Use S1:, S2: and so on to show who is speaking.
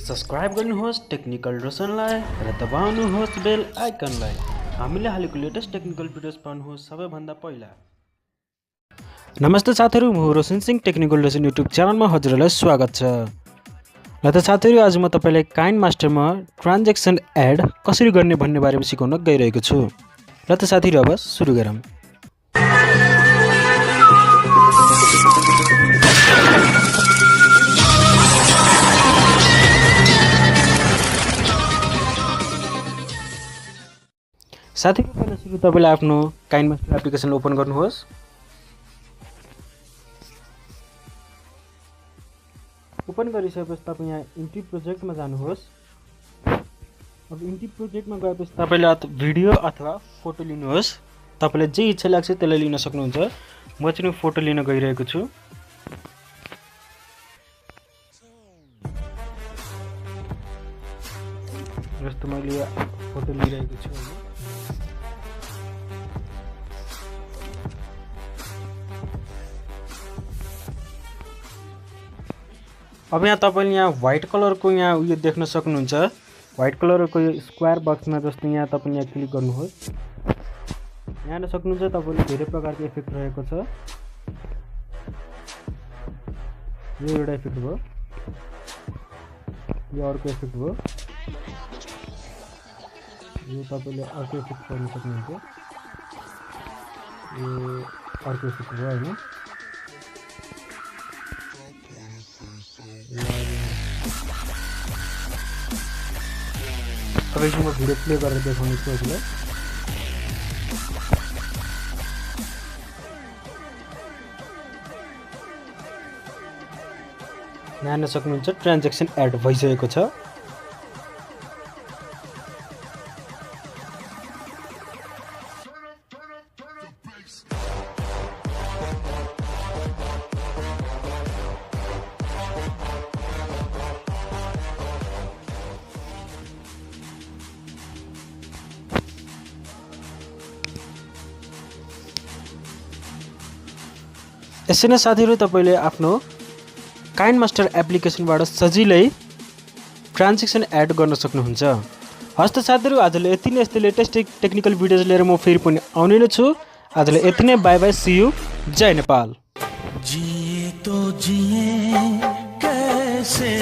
S1: Subscribe गर्नुहोस् technical रोशनलाई र दबाउनुहोस् बेल आइकनलाई। हामीले हालेको लेटेस्ट टेक्निकल भिडियोज पाउनुहोस् सबैभन्दा पहिला। नमस्ते साथीहरु, म रोशन सिंह टेक्निकल रोशन युट्युब च्यानलमा हजुरहरूलाई स्वागत छ। र त साथीहरु, आज म तपाईलाई काइन मास्टरमा ट्रान्जेक्सन एड कसरी गर्ने भन्ने बारेमा सिकाउन गइरहेको छु। र त साथीहरु, अब सुरु गरौँ। साथीहरु, पहिला सुरु तपाईले आफ्नो काइन मास्टर एप्लिकेसन ओपन गर्नुहोस्। ओपन गरिसकेपछि तपाई यहाँ इन्ट्री प्रोजेक्टमा जानुहोस्। अब इन्ट्री प्रोजेक्टमा गएपछि तपाईले भिडियो अथवा फोटो लिनुहोस्। तपाईले जे इच्छा लाग्छ त्यसलाई लिन सक्नुहुन्छ। म चाहिँ फोटो लिन गइरहेको छु। जस्तो मैले फोटो लिइरहेको छु हैन। अब यहाँ तपाईले यहाँ व्हाइट कलरको यहाँ उयो देख्न सक्नुहुन्छ। व्हाइट कलरको यो स्क्वायर बक्समा जस्तो यहाँ तपाईले यहाँ क्लिक गर्नुहोस्। यहाँ हेर्न सक्नुहुन्छ तपाईले धेरै प्रकारको इफेक्ट रहेको छ। यो एउटा इफेक्ट भयो, यो अर्को इफेक्ट भयो, यो तपाईले अर्को इफेक्ट गर्न सक्नुहुन्छ। यो अर्को इफेक्ट भयो हैन। अब यसमा भिडियो प्ले गरेर देखाउने छु हजुरलाई। यहाँ हेर्न सक्नुहुन्छ ट्रान्जेक्सन एड भइसकेको छ। यसै नै साथीहरु, तपाईले आफ्नो काइन मास्टर एप्लिकेसनबाट सजिलै ट्रान्जेक्सन एड गर्न सक्नुहुन्छ। हस्त साथीहरु, आजले यति नै। यस्तै लेटेस्ट टेक्निकल भिडियोज लिएर म फेरि पनि आउने नै छु। आजले यति नै। बाइ बाइ, सी यू, जय नेपाल।
S2: जिए तो जिए कैसे